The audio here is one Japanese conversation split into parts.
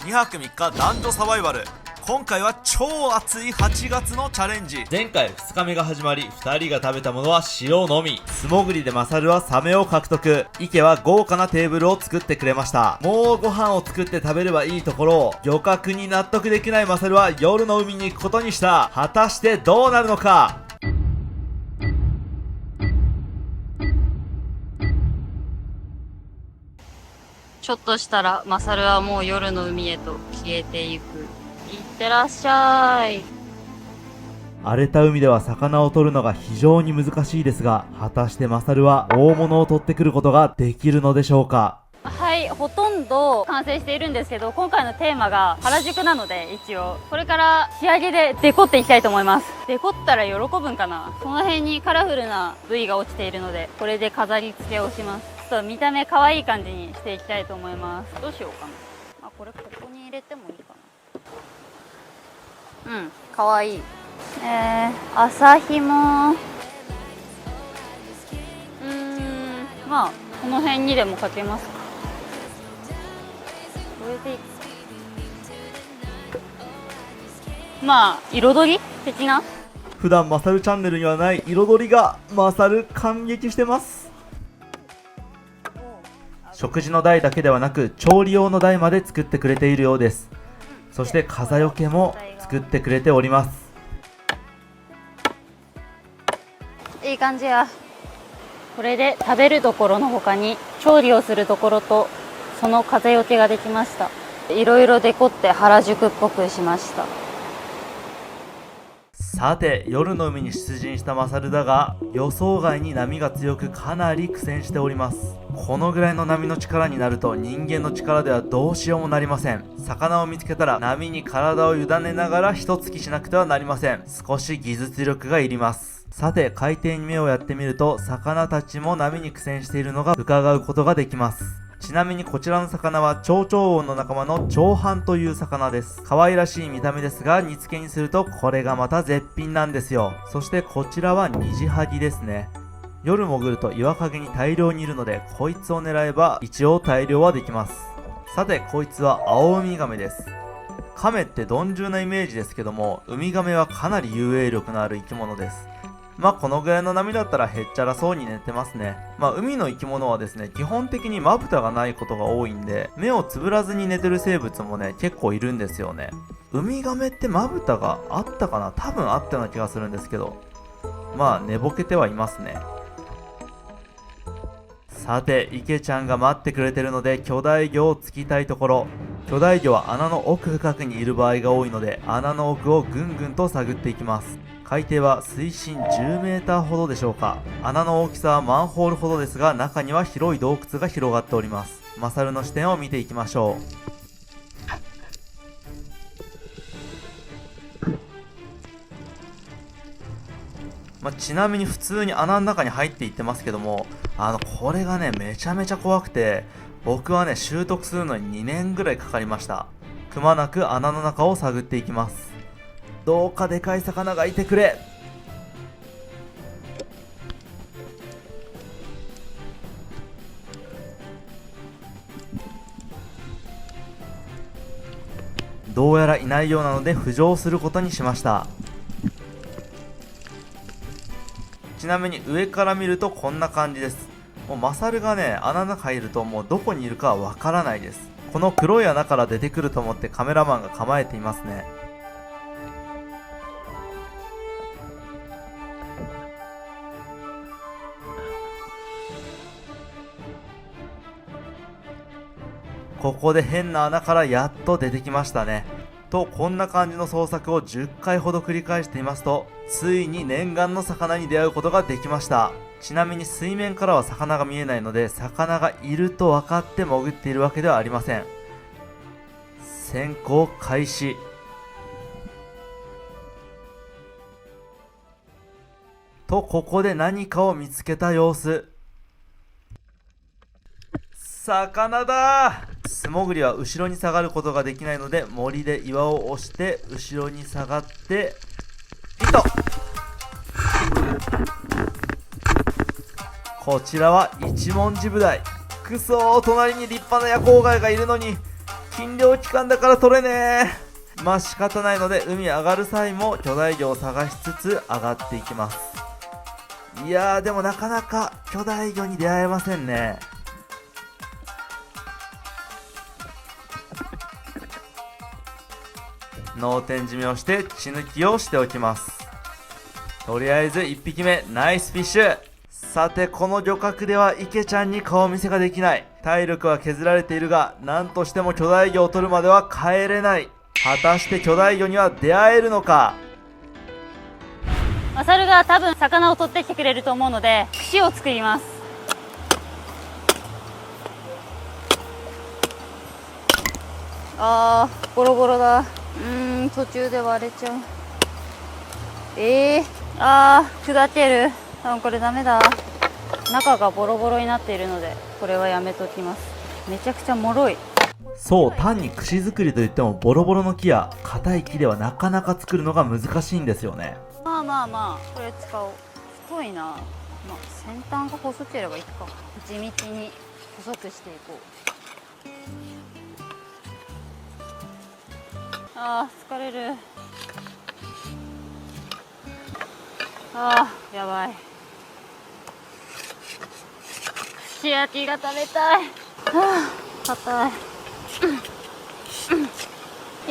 2泊3日男女サバイバル。今回は超暑い8月のチャレンジ。前回2日目が始まり、2人が食べたものは塩のみ。素潜りでマサルはサメを獲得。池は豪華なテーブルを作ってくれました。もうご飯を作って食べればいいところを、漁獲に納得できないマサルは夜の海に行くことにした。果たしてどうなるのか。ちょっとしたらマサルはもう夜の海へと消えていく。いってらっしゃい。荒れた海では魚を取るのが非常に難しいですが、果たしてマサルは大物を取ってくることができるのでしょうか。はい、ほとんど完成しているんですけど、今回のテーマが原宿なので、一応これから仕上げでデコっていきたいと思います。デコったら喜ぶんかな。その辺にカラフルな部位が落ちているので、これで飾り付けをします。ちょっと見た目可愛い感じにしていきたいと思います。どうしようかな。これここに入れてもいいかな。うん、可愛い。麻ひも。まあこの辺にでもかけますか。これでいく。まあ彩り的な。普段マサルチャンネルにはない彩りがマサル感激してます。食事の台だけではなく調理用の台まで作ってくれているようです。そして風よけも作ってくれております。いい感じや。これで食べるところの他に調理をするところとその風よけができました。いろいろデコって原宿っぽくしました。さて夜の海に出陣したマサルだが、予想外に波が強くかなり苦戦しております。このぐらいの波の力になると人間の力ではどうしようもなりません。魚を見つけたら波に体を委ねながら一突きしなくてはなりません。少し技術力がいります。さて海底に目をやってみると、魚たちも波に苦戦しているのが伺うことができます。ちなみにこちらの魚はチョウチョウウオの仲間のチョウハンという魚です。可愛らしい見た目ですが、煮付けにするとこれがまた絶品なんですよ。そしてこちらはニジハギですね。夜潜ると岩陰に大量にいるので、こいつを狙えば一応大量はできます。さてこいつはアオウミガメです。カメって鈍重なイメージですけども、ウミガメはかなり遊泳力のある生き物です。このぐらいの波だったらへっちゃらそうに寝てますね。海の生き物はですね、基本的にまぶたがないことが多いんで、目をつぶらずに寝てる生物もね、結構いるんですよね。ウミガメってまぶたがあったかな？多分あったような気がするんですけど、寝ぼけてはいますね。さて、池ちゃんが待ってくれてるので、巨大魚を突きたいところ。巨大魚は穴の奥深くにいる場合が多いので、穴の奥をぐんぐんと探っていきます。海底は水深10メーターほどでしょうか。穴の大きさはマンホールほどですが、中には広い洞窟が広がっております。マサルの視点を見ていきましょう。ちなみに普通に穴の中に入っていってますけども、これがね、めちゃめちゃ怖くて、僕はね、習得するのに2年ぐらいかかりました。くまなく穴の中を探っていきます。どうかでかい魚がいてくれ。どうやらいないようなので浮上することにしました。ちなみに上から見るとこんな感じです。もうマサルがね、穴の中入るともうどこにいるかはわからないです。この黒い穴から出てくると思ってカメラマンが構えていますね。ここで変な穴からやっと出てきましたね。と、こんな感じの捜索を10回ほど繰り返していますと、ついに念願の魚に出会うことができました。ちなみに水面からは魚が見えないので、魚がいると分かって潜っているわけではありません。潜行開始。と、ここで何かを見つけた様子。魚だー。素潜りは後ろに下がることができないので、森で岩を押して後ろに下がってヒット。こちらは一文字部隊。くそー、隣に立派な夜光貝がいるのに禁漁期間だから取れねえ。まあ仕方ないので海上がる際も巨大魚を探しつつ上がっていきます。いやーでもなかなか巨大魚に出会えませんね。脳天締めをして血抜きをしておきます。とりあえず1匹目ナイスフィッシュ。さてこの漁獲では池ちゃんに顔見せができない。体力は削られているが何としても巨大魚を取るまでは帰れない。果たして巨大魚には出会えるのか。マサルが多分魚を取ってきてくれると思うので串を作ります。ボロボロだ。途中で割れちゃう。下ってる。多分これダメだ。中がボロボロになっているのでこれはやめときます。めちゃくちゃ脆い。そう、単に串作りといってもボロボロの木や硬い木ではなかなか作るのが難しいんですよね。まあこれ使おう。太いな。先端が細ければいいか。地道に細くしていこう。疲れる。やばい。串焼きが食べたい。硬い。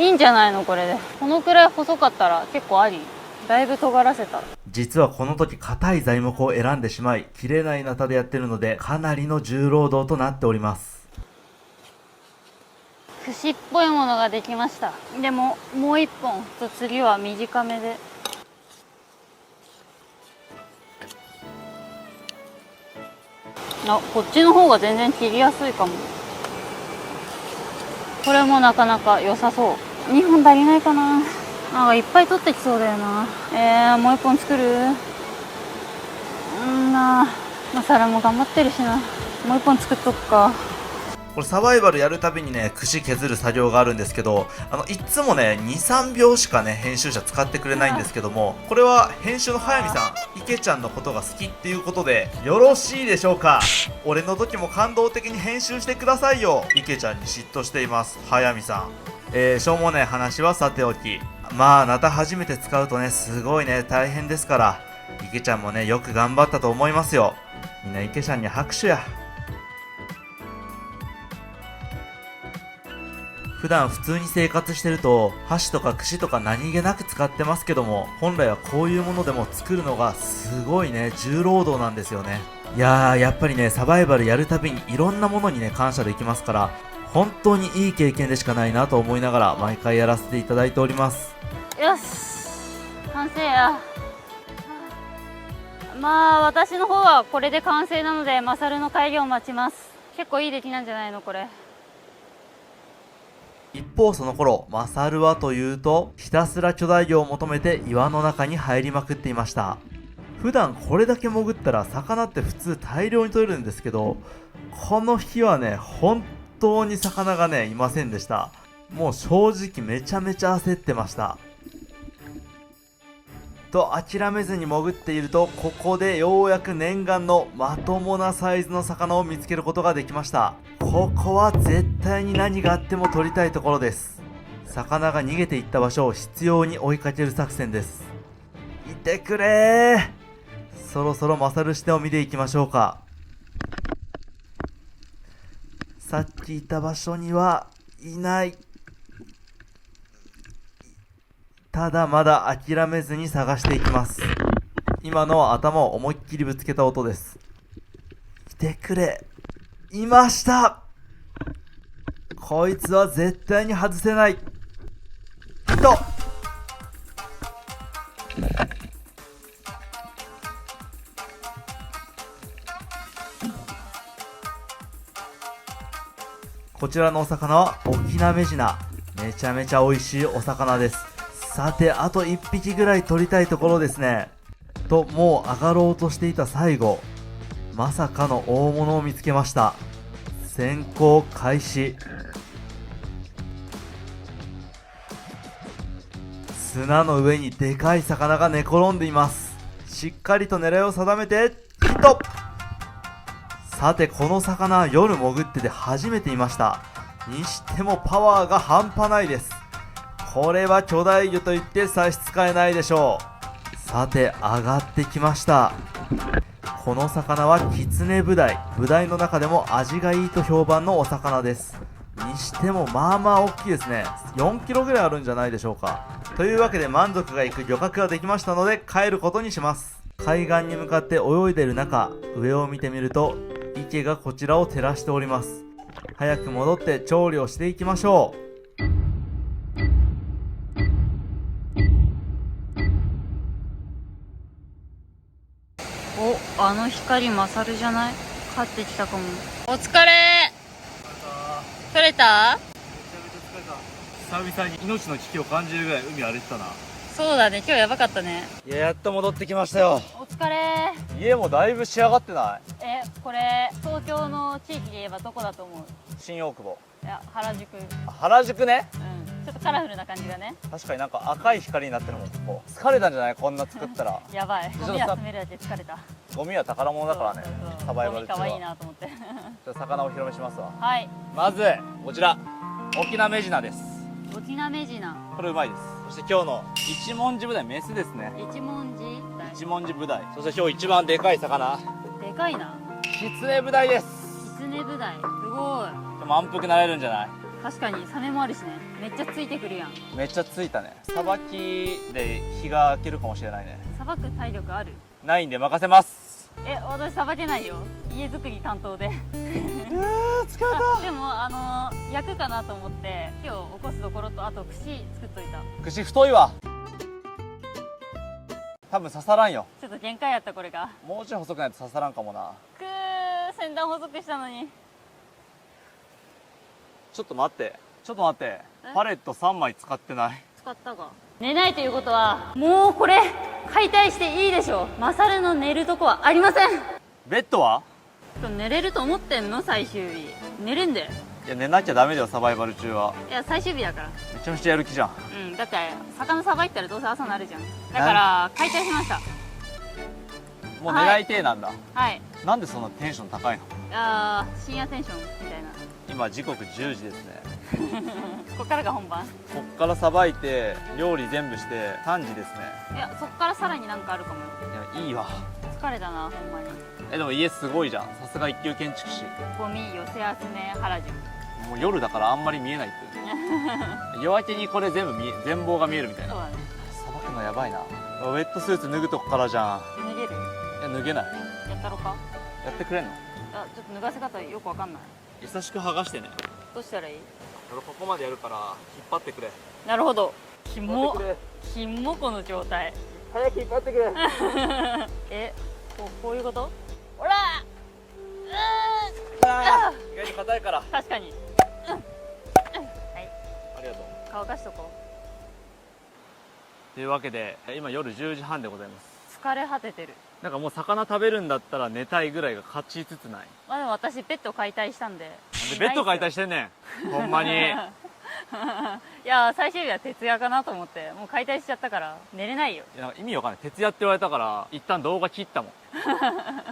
いいんじゃないのこれで。このくらい細かったら結構あり。だいぶ尖らせた。実はこの時硬い材木を選んでしまい切れないナタでやってるのでかなりの重労働となっております。串っぽいものができました。でももう一本と次は短めで。こっちの方が全然切りやすいかも。これもなかなか良さそう。2本足りないかな。いっぱい取ってきそうだよな。もう1本作る。マサルも頑張ってるしな。もう1本作っとくか。これサバイバルやるたびにね串削る作業があるんですけど、いっつもね 2,3 秒しかね編集者使ってくれないんですけども、これは編集の速水さん池ちゃんのことが好きっていうことでよろしいでしょうか。俺の時も感動的に編集してくださいよ。池ちゃんに嫉妬しています速水さん。しょうもない話はさておき、ナタ初めて使うとねすごいね大変ですから、池ちゃんもねよく頑張ったと思いますよ。みんな池ちゃんに拍手や。普段普通に生活してると箸とか串とか何気なく使ってますけども、本来はこういうものでも作るのがすごいね重労働なんですよね。やっぱりねサバイバルやるたびにいろんなものにね感謝できますから、本当にいい経験でしかないなと思いながら毎回やらせていただいております。よし完成や。私の方はこれで完成なのでマサルの開業を待ちます。結構いい出来なんじゃないのこれ。一方その頃マサルはというとひたすら巨大魚を求めて岩の中に入りまくっていました。普段これだけ潜ったら魚って普通大量に取れるんですけど、この日はね本当に魚がねいませんでした。もう正直めちゃめちゃ焦ってました。と諦めずに潜っていると、ここでようやく念願のまともなサイズの魚を見つけることができました。ここは絶対に何があっても取りたいところです。魚が逃げていった場所を執拗に追いかける作戦です。いてくれー。そろそろマサル視点を見ていきましょうか。さっきいた場所にはいない。ただまだ諦めずに探していきます。今のは頭を思いっきりぶつけた音です。いてくれ。いました。こいつは絶対に外せない。こちらのお魚はオキナメジナ。めちゃめちゃ美味しいお魚です。さてあと1匹ぐらい取りたいところですね。ともう上がろうとしていた最後、まさかの大物を見つけました。潜行開始。砂の上にでかい魚が寝転んでいます。しっかりと狙いを定めてヒット。さてこの魚は夜潜ってて初めていました。にしてもパワーが半端ないです。これは巨大魚と言って差し支えないでしょう。さて上がってきました。この魚はキツネブダイ。ブダイの中でも味がいいと評判のお魚です。にしてもまあまあ大きいですね。4キロぐらいあるんじゃないでしょうか。というわけで満足がいく漁獲ができましたので帰ることにします。海岸に向かって泳いでる中、上を見てみると池がこちらを照らしております。早く戻って調理をしていきましょう。お、あの光マサルじゃない？帰ってきたかも。お疲れ。取れた？久々に命の危機を感じるぐらい海歩いてたな。そうだね、今日やばかったね。いや、やっと戻ってきましたよ。お疲れ。家もだいぶ仕上がってない？これ東京の地域で言えばどこだと思う？新大久保。いや、原宿。原宿ね。ちょっとカラフルな感じがね。確かになんか赤い光になってるもん。ここ疲れたんじゃない？こんな作ったら。やばい、ゴミ集めるだけ疲れた。ゴミは宝物だからね。サバイバル中は。ゴミ可愛いなと思ってじゃあ魚をお披露目しますわ。はい。まずこちら沖縄メジナです。沖縄メジナ。これうまいです。そして今日の一文字ブダイメスですね。一文字一文字ブダイ。そして今日一番でかい魚、でかいな。キツネブダイです。キツネブダイ、すごい。満腹なれるんじゃない？確かにサメもあるしね。めっちゃついてくるやん。めっちゃついたね。さばきで日が明けるかもしれないね。さばく体力ある？ないんで任せます。私さばけないよ。家作り担当で疲れでも焼くかなと思って今日起こすところと、あと串作っといた。串太いわ。多分刺さらんよ。ちょっと限界やった、これが。もうちょい細くないと刺さらんかもな。先端細くしたのに。ちょっと待って、ちょっと待って。パレット3枚使ってない？使ったが。寝ないということはもうこれ解体していいでしょ。マサルの寝るとこはありません。ベッドは？寝れると思ってんの？最終日寝れんで。いや、寝なきゃダメだよ、サバイバル中は。いや、最終日だから。めちゃめちゃやる気じゃん。だって魚さばいたらどうせ朝なるじゃん。だから解体しました。もう狙いてえなんだ。はい。なんでそんなテンション高いの？深夜テンションみたいな。今時刻10時ですね。こっからが本番。こっからさばいて料理全部して3時ですね。いや、そっからさらになんかあるかもよ。いや、いいわ。疲れたな、ほんまに。でも家すごいじゃん。さすが一級建築士。ゴミ寄せ集め原宿。もう夜だからあんまり見えないっていう夜明けにこれ全貌が見えるみたいな。そうだね。さばくのやばいな。ウェットスーツ脱ぐとこからじゃん。脱げる？いや、脱げない。やったろか？やってくれんの？ちょっと脱がせ方よくわかんない。優しく剥がしてね。どうしたらいい？俺ここまでやるから引っ張ってくれ。なるほど。キモ引っ張ってキモ、この状態。早く引っ張ってくれ。こういうこと？ほら意外に硬いから。確かに。はい、ありがとう。乾かしとこというわけで今夜10時半でございます。う。疲れ果ててる。なんかもう魚食べるんだったら寝たいぐらいが勝ちつつない。まあでも私ベッド解体したんで。なんでベッド解体してんねん。ほんまに。いや、最終日は徹夜かなと思ってもう解体しちゃったから寝れないよ。いや、意味わかんない。徹夜って言われたから一旦動画切ったもん。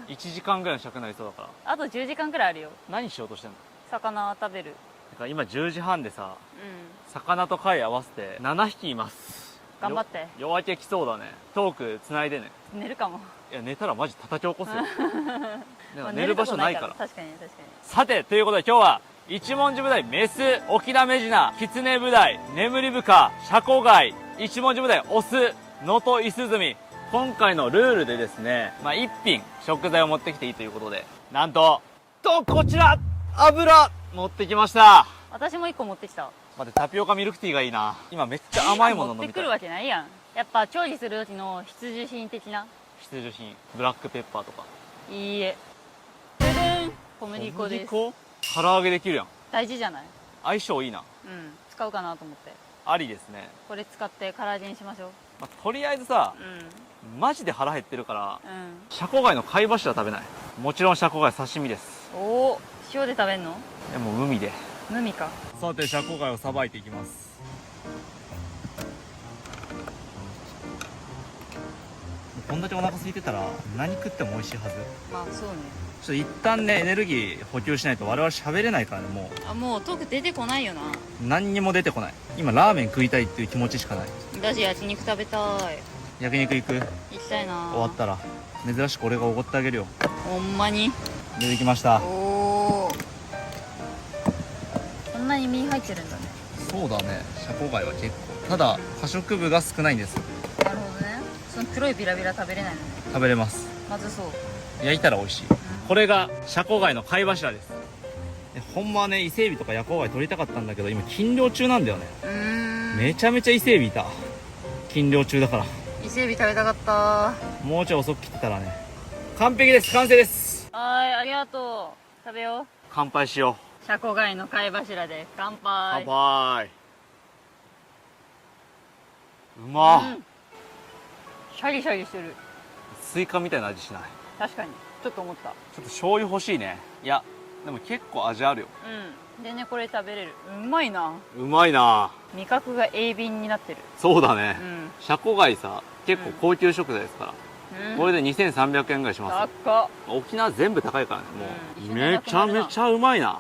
1時間ぐらいの尺になりそうだから。あと10時間くらいあるよ。何しようとしてんの？魚食べる。だから今10時半でさ、うん。魚と貝合わせて7匹います。頑張って。夜明け来そうだね。トークつないでね。寝るかも。いや、寝たらマジ叩き起こすよ。まあ寝る場所ないから。確かに確かに。さて、ということで今日は一文字ブダイメス、沖縄メジナ、キツネブダイ、ネムリブカ、シャコガイ、一文字ブダイオス、ノトイスズミ。今回のルールでですね、一品食材を持ってきていいということで、なんとこちら油持ってきました。私も1個持ってきた。待って、タピオカミルクティーがいいな。今めっちゃ甘いもの飲みたい。持ってくるわけないやん。やっぱ調理する時の必需品的な。必需品、ブラックペッパーとか。いいえ。ででん、小麦粉です。唐揚げできるやん。大事じゃない？相性いいな。使うかなと思って。ありですね。これ使って唐揚げにしましょう。とりあえずさ、マジで腹減ってるから、シャコガイの貝柱食べない？もちろんシャコガイ刺身です。おお、塩で食べんの？でも海で。海か。さて、シャコガイをさばいていきます。こんだけお腹空いてたら何食っても美味しいはず。まあそうね。ちょっと一旦ねエネルギー補給しないと我々喋れないからね。もあ、もうトーク出てこないよな。う何にも出てこない。今ラーメン食いたいっていう気持ちしかない。私焼肉食べたい。焼肉行く？行きたいな。終わったら珍しく俺がおごってあげるよ。ほんまに。出てきました。おお。こんなに身入ってるんだね。そうだね、シャコガイは結構。ただ可食部が少ないんです。なるほどね。その黒いビラビラ食べれないのね。食べれます。まずそう。焼いたら美味しい。これがシャコガイの貝柱です。ほんまはね伊勢海老とかヤコウガイ取りたかったんだけど今禁漁中なんだよね。めちゃめちゃ伊勢海老いた。禁漁中だから。伊勢海老食べたかった。もうちょい遅く切ってたらね。完璧です。完成です。はーい、ありがとう。食べよう。乾杯しよシャコガイの貝柱で乾う。杯。乾杯。うまっ、シャリシャリしてる。スイカみたいな味しない？確かにちょっと思った。ちょっと醤油欲しいね。いやでも結構味あるよ。うん。でね、これ食べれる。うまいな。うまいな。味覚が鋭敏になってる。そうだね、うん。シャコガイさ結構高級食材ですから、これで2300円ぐらいします。高っ。沖縄全部高いからね。もう、うんめちゃめちゃうまいな。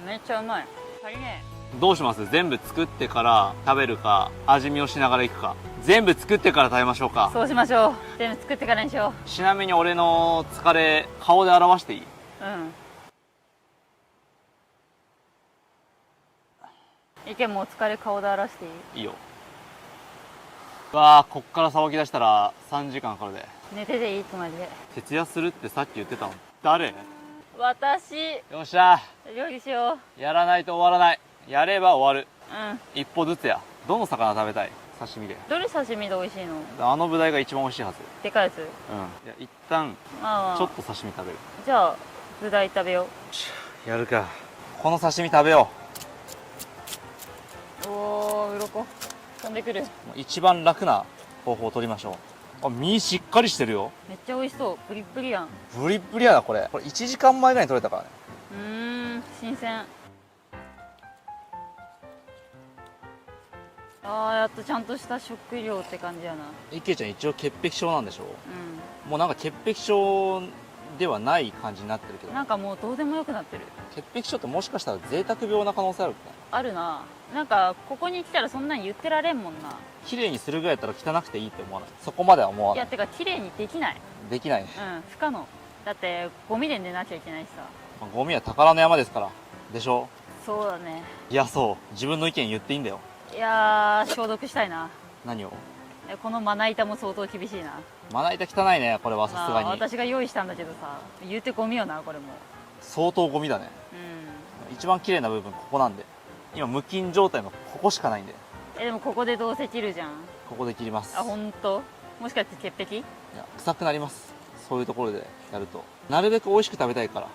うん。めっちゃうまい。足りねどうします？全部作ってから食べるか味見をしながらいくか。全部作ってから食べましょうえ。か。そうしましょう。全部作ってからにしよちなみに俺の疲れ顔で表していい？う。うん。意見もお疲れ顔で表していい？いいよ。うわあ、こっからさばき出したら3時間かかるで。寝てていいつまりで。徹夜するってさっき言ってたの誰？私、よっしゃ料理しよやらないと終わらない。やれば終わる。う。うん。一歩ずつや。どの魚食べたい？刺身で。どれ刺身で美味しいの？あのブダイが一番美味しいはず。でかいやつ？うん。いや一旦まあ、ちょっと刺身食べる。じゃあ、ブダイ食べよやるか。この刺身食べよう。おー、鱗飛んでくる。う。もう一番楽な方法を取りましょう。あ、身しっかりしてるよ。めっちゃ美味しそう。プリップリやん。ブリッブリやなこれ。これ1時間前ぐらいに取れたからね。新鮮。あー、やっとちゃんとした食料って感じやな。池ちゃん一応潔癖症なんでしょ？うもうなんか潔癖症ではない感じになってるけど。ん。なんかもうどうでもよくなってる。潔癖症ってもしかしたら贅沢病な可能性あるっけ？あるな。なんか、ここに来たらそんなに言ってられんもんな。綺麗にするぐらいだったら汚くていいって思わない？そこまでは思わいや、ない。てか綺麗にできない。できないね。うん、不可能。だって、ゴミで寝なきゃいけないしさ。まあゴミは宝の山ですからでしょ？そうだね。いやそう自分の意見言っていいんだよ。いやー、消毒したいな。何を？このまな板も相当厳しいな。まな板汚いねこれはさすがに。私が用意したんだけどさ、言うてゴミよな、これも。相当ゴミだね。うん。一番綺麗な部分ここなんで。今無菌状態のここしかないんで。でもここでどうせ切るじゃん。ここで切ります。あ、ほんと？もしかして潔癖？いや臭くなります。そういうところでやるとなるべく美味しく食べたいから。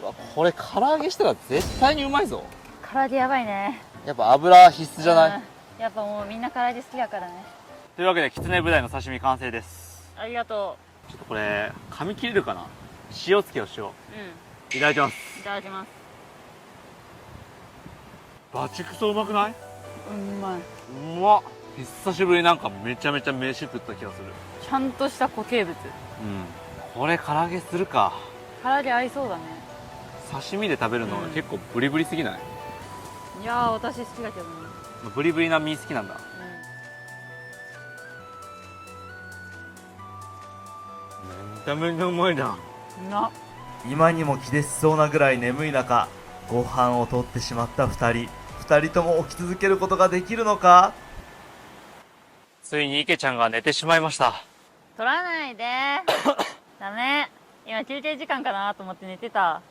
うん。うわこれ唐揚げしたら絶対にうまいぞ。唐揚げやばいね。やっぱ油必須じゃない？うん。やっぱもうみんな唐揚げ好きだからね。というわけできつねぶだいの刺身完成です。ありがとちょっとこれ噛み切れるかな。塩つけをしよう。うん。う。いただきます。いただきます。バチクソうまくない？うまい。うまっ。久しぶりになんかめちゃめちゃ飯食った気がする。ちゃんとした固形物。これ唐揚げするか。唐揚げ合いそうだね。刺身で食べるのは結構ブリブリすぎない？いやー、私好きだけどね。ブリブリな身好きなんだ。めちゃめちゃうまいじゃん。うん。な。今にも気絶しそうなぐらい眠い中、ご飯をとってしまった2人とも起き続けることができるのか？ついに池ちゃんが寝てしまいました。取らないでダメ。今休憩時間かなと思って寝てた。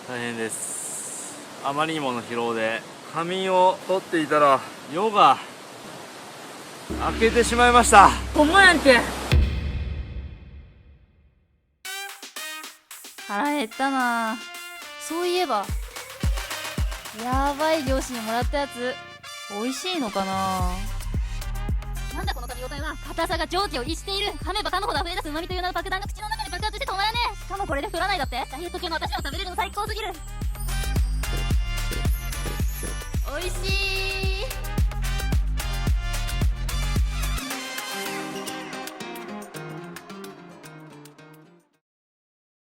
大変です。あまりにもの疲労で仮眠を取っていたら夜が明けてしまいました。ほんまやんけ。腹減ったな。そういえばやばい漁師にもらったやつ美味しいのかな。なんだこの食べ応えは。硬さが蒸気を逸している。噛めば噛むほど溢れ出す旨味という名の爆弾が口の中で爆発して止まらねえ。しかもこれで太らないだって。ダイエット中の私は食べれるの最高すぎる。美味しい。